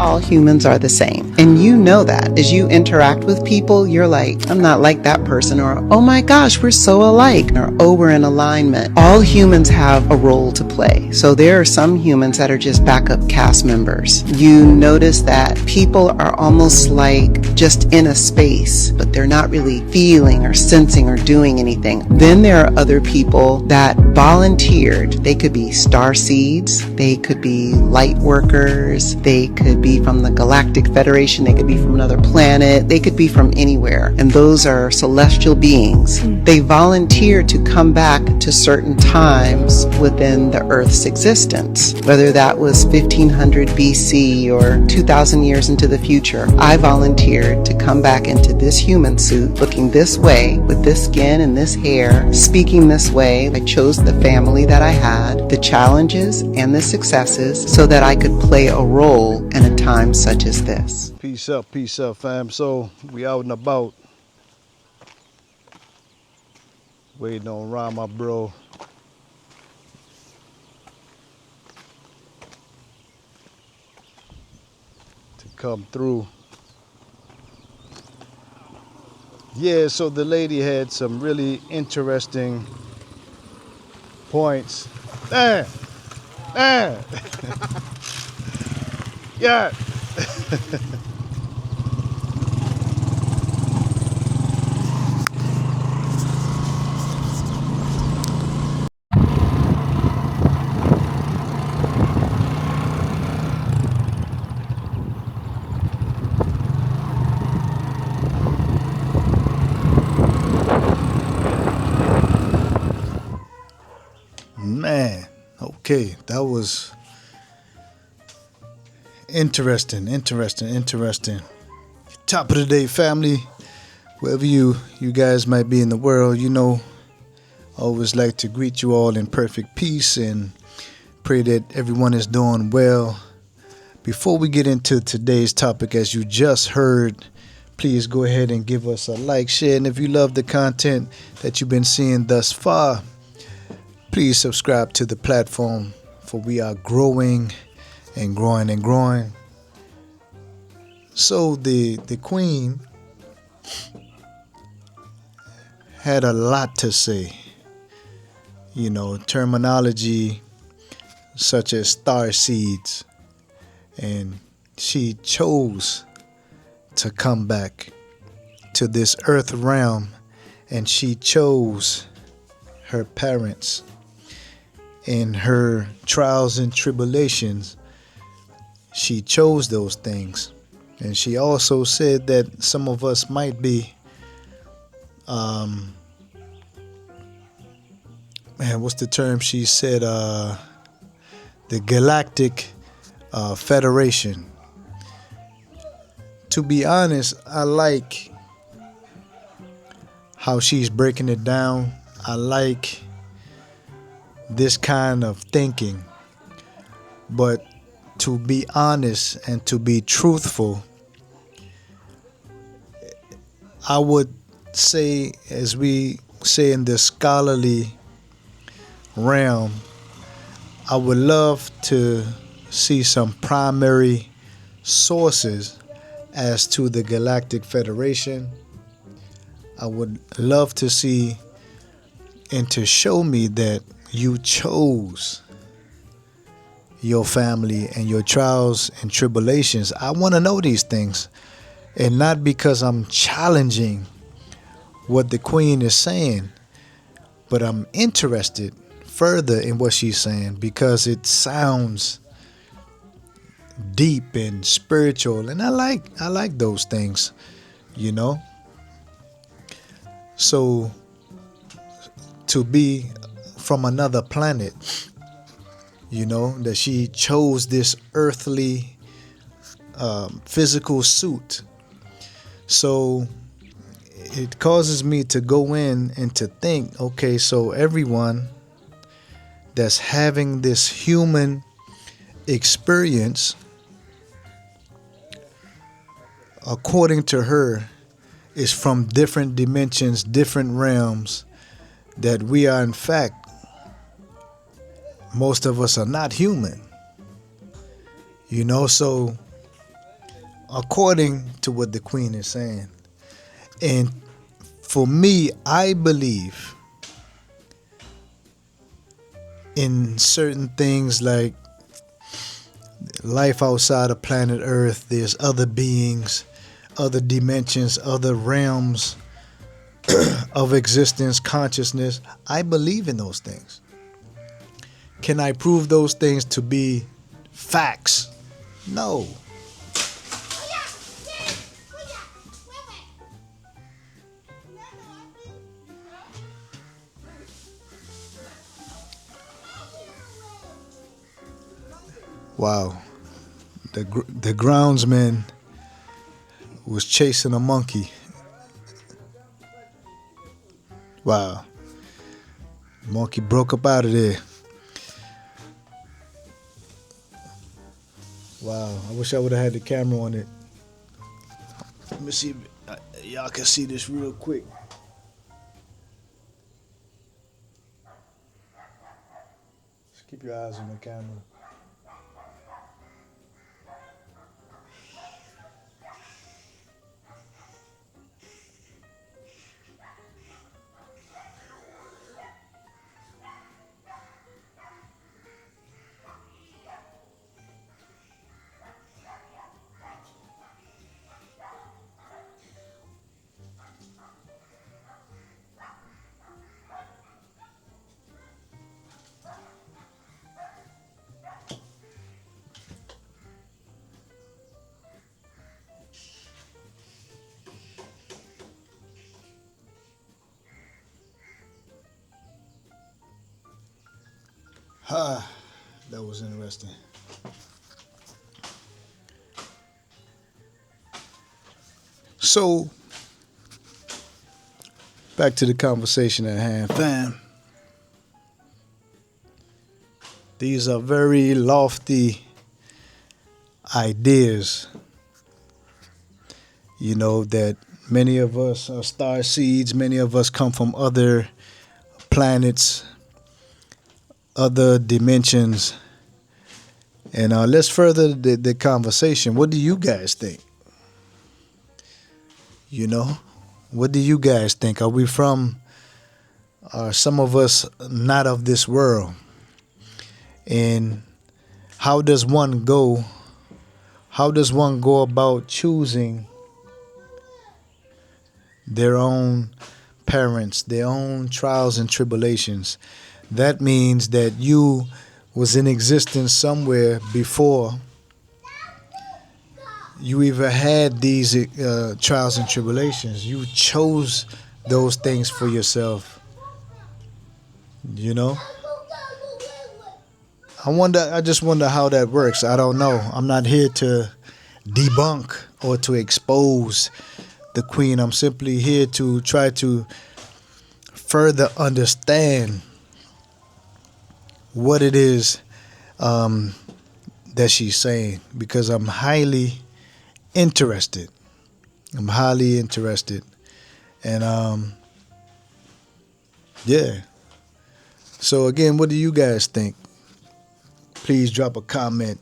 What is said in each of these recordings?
all humans are the same. And you know that. As you interact with people, you're like, I'm not like that person, or, oh my gosh, we're so alike, or, oh, we're in alignment. All humans have a role to play. So there are some humans that are just backup cast members. You notice that people are almost like just in a space, but they're not really feeling or sensing or doing anything. Then there are other people that volunteered. They could be Starseeds, they could be light workers, they could be from the Galactic Federation, they could be from another planet, they could be from anywhere. And those are celestial beings. They volunteer to come back to certain times within the Earth's existence, whether that was 1500 BC or 2000 years into the future. I volunteered to come back into this human suit, looking this way, with this skin and this hair, speaking this way. I chose the family that I had, the challenges and the successes, so that I could play a role in a time such as this. Peace up, fam. So we out and about, waiting on Ron, my bro. To come through. Yeah, so the lady had some really interesting points. Yeah. Man, okay, that was interesting. Top of the day, family. Wherever you guys might be in the world, you know, I always like to greet you all in perfect peace and pray that everyone is doing well. Before we get into today's topic, as you just heard, please go ahead and give us a like, share, and if you love the content that you've been seeing thus far, please subscribe to the platform, for we are growing and growing and growing. So the Queen had a lot to say. You know, terminology such as starseeds. And she chose to come back to this earth realm, and she chose her parents. In her trials and tribulations, she chose those things. And she also said that some of us might be, what's the term she said? The Galactic Federation. To be honest, I like how she's breaking it down. I like this kind of thinking, but to be honest and to be truthful, I would say, as we say in the scholarly realm, I would love to see some primary sources as to the Galactic Federation. I would love to see and to show me that you chose your family and your trials and tribulations. I want to know these things, and not because I'm challenging what the Queen is saying, but I'm interested further in what she's saying because it sounds deep and spiritual, and I like those things, you know. So to be from another planet, you know, that she chose this earthly physical suit. So it causes me to go in and to think, okay, so everyone that's having this human experience, according to her, is from different dimensions, different realms, that we are in fact, most of us are not human. You know, so according to what the Queen is saying. And for me, I believe in certain things like life outside of planet Earth. There's other beings, other dimensions, other realms of existence, consciousness. I believe in those things. Can I prove those things to be facts? No. Wow. The groundsman was chasing a monkey. Wow. Monkey broke up out of there. Wow. I wish I would have had the camera on it. Let me see if y'all can see this real quick. Just keep your eyes on the camera. That was interesting. So, back to the conversation at hand, fam. These are very lofty ideas, you know, that many of us are starseeds, many of us come from other planets, other dimensions. And let's further the conversation. What do you guys think? You know, what do you guys think? Are we from, are some of us not of this world? And how does one go about choosing their own parents, their own trials and tribulations? That means that you was in existence somewhere before you even had these trials and tribulations. You chose those things for yourself. You know? I just wonder how that works. I don't know. I'm not here to debunk or to expose the Queen. I'm simply here to try to further understand what it is that she's saying, because I'm highly interested. And yeah. So again, what do you guys think? Please drop a comment,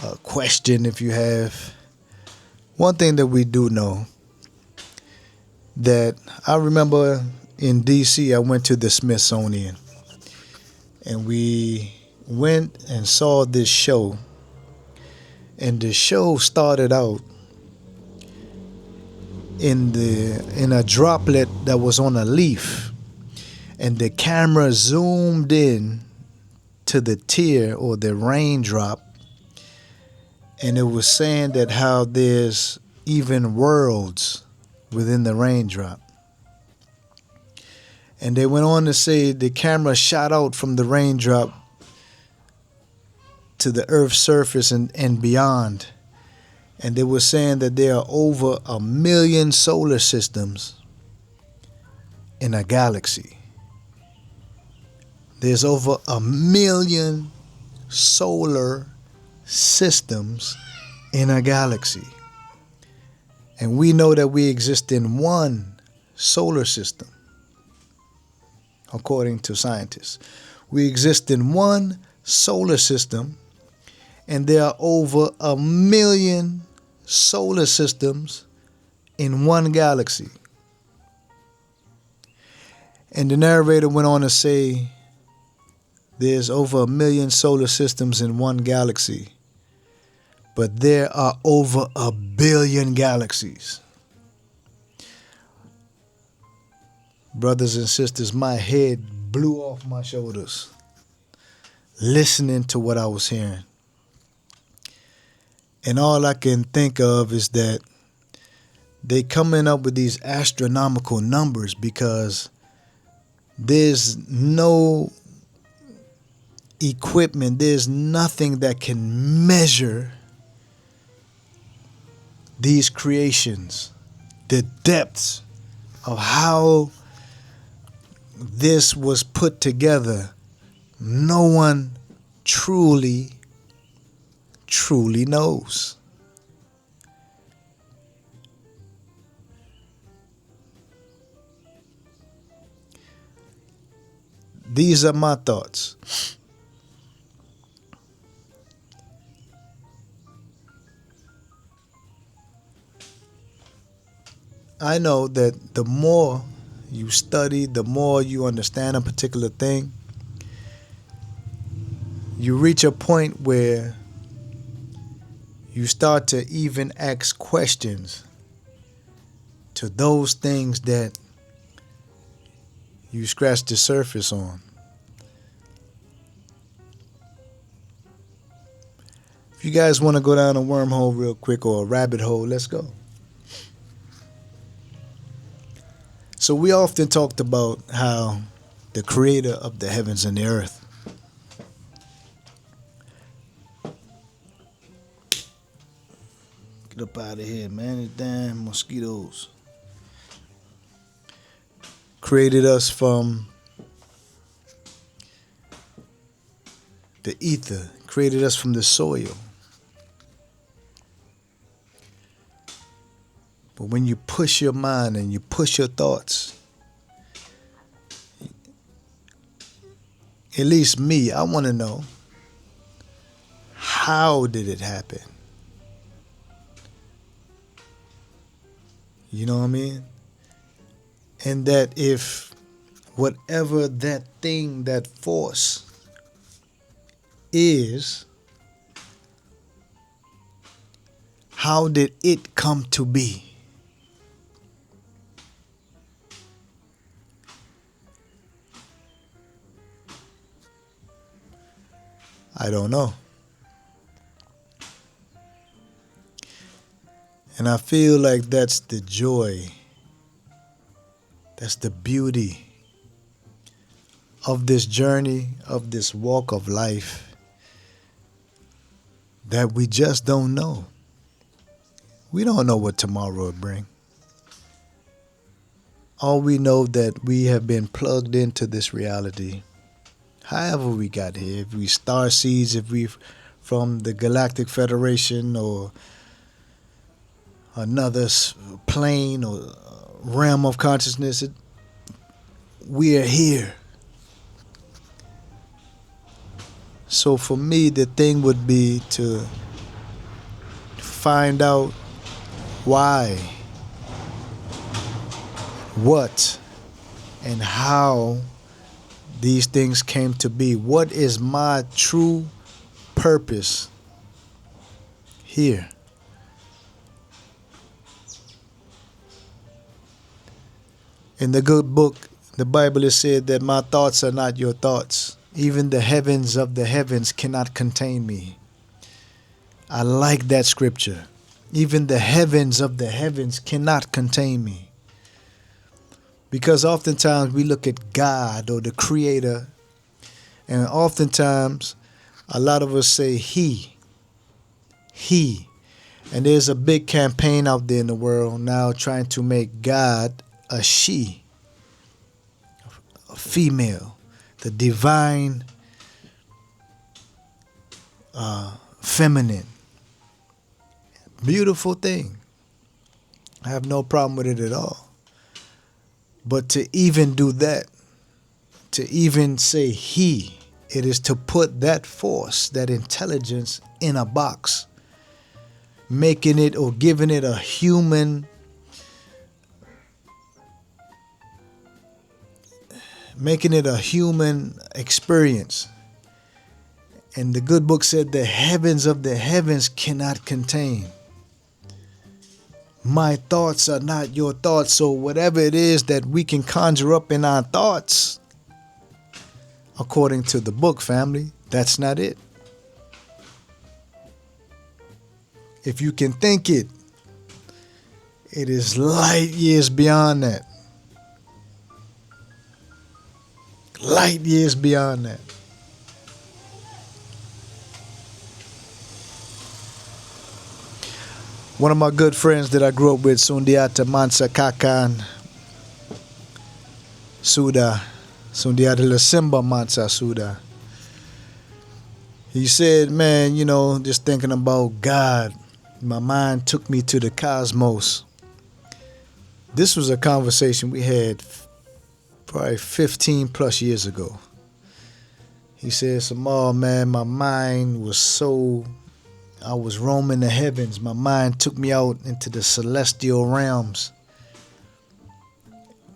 a question if you have. One thing that we do know, that I remember in DC, I went to the Smithsonian, and we went and saw this show. And the show started out in a droplet that was on a leaf, and the camera zoomed in to the tear or the raindrop, and it was saying that how there's even worlds within the raindrop. And they went on to say the camera shot out from the raindrop to the Earth's surface and beyond. And they were saying that there are over 1 million solar systems in a galaxy. There's over 1 million solar systems in a galaxy. And we know that we exist in one solar system, according to scientists. We exist in one solar system, and there are over 1 million solar systems in one galaxy. And the narrator went on to say there's over 1 million solar systems in one galaxy, but there are over 1 billion galaxies. Brothers and sisters, my head blew off my shoulders listening to what I was hearing. And all I can think of is that they coming up with these astronomical numbers because there's no equipment, there's nothing that can measure these creations, the depths of how this was put together. No one truly knows. These are my thoughts. I know that the more you study, the more you understand a particular thing, you reach a point where you start to even ask questions to those things that you scratch the surface on. If you guys want to go down a wormhole real quick or a rabbit hole, let's go. So we often talked about how the creator of the heavens and the earth get up out of here, man. It's damn mosquitoes. Created us from the ether, created us from the soil. But when you push your mind and you push your thoughts, at least me, I want to know, how did it happen? You know what I mean? And that if whatever that thing, that force is, how did it come to be? I don't know. And I feel like that's the joy, that's the beauty of this journey, of this walk of life, that we just don't know. We don't know what tomorrow will bring. All we know that we have been plugged into this reality. However we got here, if we Starseeds, if we from the Galactic Federation or another plane or realm of consciousness, we are here. So for me, the thing would be to find out why, what, and how these things came to be. What is my true purpose here? In the good book, the Bible is said that my thoughts are not your thoughts. Even the heavens of the heavens cannot contain me. I like that scripture. Even the heavens of the heavens cannot contain me. Because oftentimes we look at God or the Creator, and oftentimes a lot of us say He. And there's a big campaign out there in the world now trying to make God a she, a female, the divine feminine. Beautiful thing. I have no problem with it at all. But to even do that, to even say he, it is to put that force, that intelligence in a box. making it or giving it a human experience. And the good book said the heavens of the heavens cannot contain. My thoughts are not your thoughts. So whatever it is that we can conjure up in our thoughts, according to the book, family, that's not it. If you can think it, it is light years beyond that. Light years beyond that. One of my good friends that I grew up with, Sundiata Mansa Kakan Suda, Sundiata Lasimba Mansa Suda. He said, man, you know, just thinking about God, my mind took me to the cosmos. This was a conversation we had probably 15 plus years ago. He said, Samal, man, my mind was so, I was roaming the heavens. My mind took me out into the celestial realms.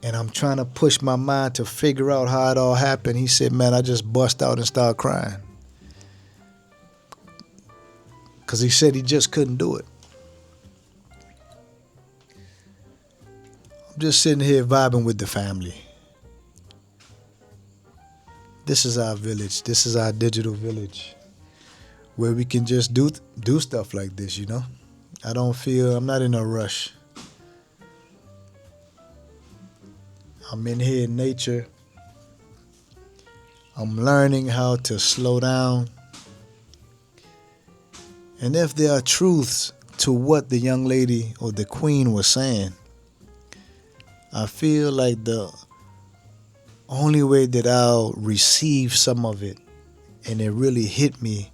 And I'm trying to push my mind to figure out how it all happened. He said, man, I just bust out and started crying. Because he said he just couldn't do it. I'm just sitting here vibing with the family. This is our village. This is our digital village where we can just do stuff like this, you know. I'm not in a rush. I'm in here in nature. I'm learning how to slow down. And if there are truths to what the young lady or the queen was saying, I feel like the only way that I'll receive some of it and it really hit me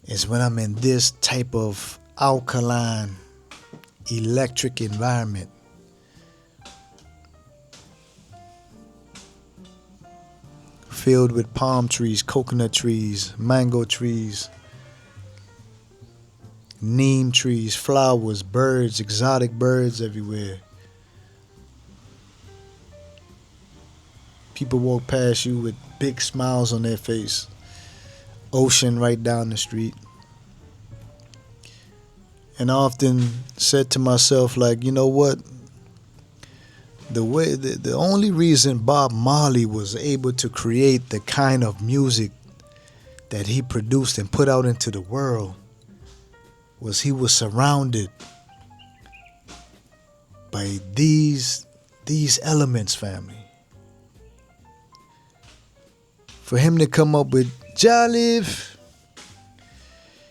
is when I'm in this type of alkaline, electric environment. Filled with palm trees, coconut trees, mango trees, neem trees, flowers, birds, exotic birds everywhere. People walk past you with big smiles on their face. Ocean right down the street. And I often said to myself, like, you know what? The only reason Bob Marley was able to create the kind of music that he produced and put out into the world was he was surrounded by these elements, family. For him to come up with Jah live,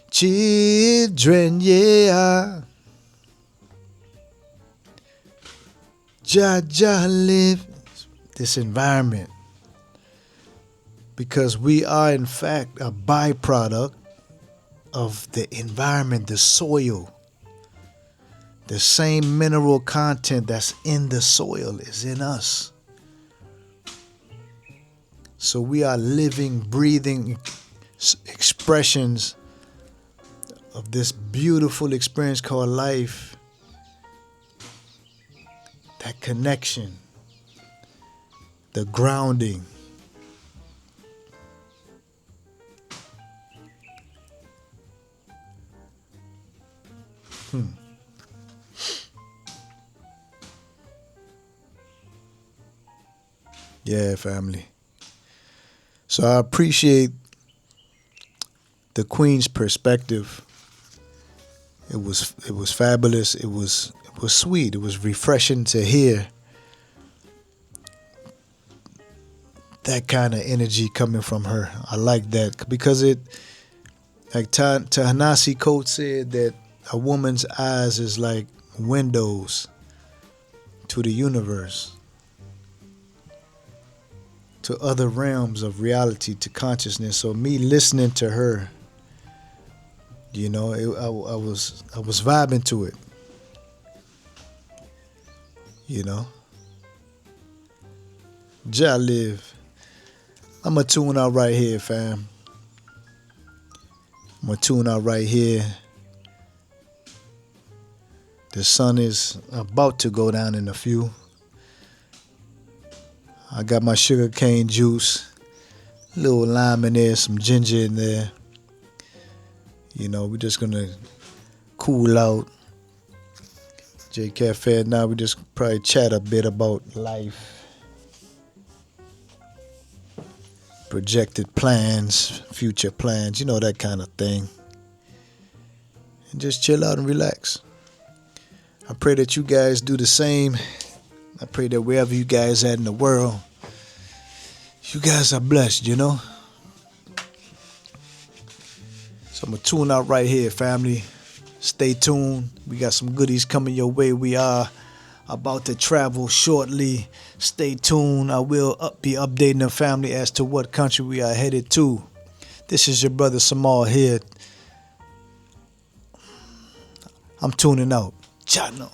children, yeah. Jah live, this environment. Because we are in fact a byproduct of the environment, the soil. The same mineral content that's in the soil is in us. So we are living, breathing expressions of this beautiful experience called life. That connection, the grounding. Yeah, family. So I appreciate the Queen's perspective. It was fabulous. It was sweet. It was refreshing to hear that kind of energy coming from her. I like that because it, like Ta-Nehisi Coates said, that a woman's eyes is like windows to the universe, to other realms of reality, to consciousness. So me listening to her, you know, I was vibing to it, you know. Jah live. I'm going to tune out right here, fam. I'm going to tune out right here. The sun is about to go down in a few. I got my sugar cane juice, a little lime in there, some ginger in there. You know, we're just gonna cool out. J Cafe, now we just probably chat a bit about life, projected plans, future plans, you know, that kind of thing. And just chill out and relax. I pray that you guys do the same. I pray that wherever you guys at in the world, you guys are blessed, you know. So I'm going to tune out right here, family. Stay tuned. We got some goodies coming your way. We are about to travel shortly. Stay tuned. I will be updating the family as to what country we are headed to. This is your brother Samal here. I'm tuning out. Chano.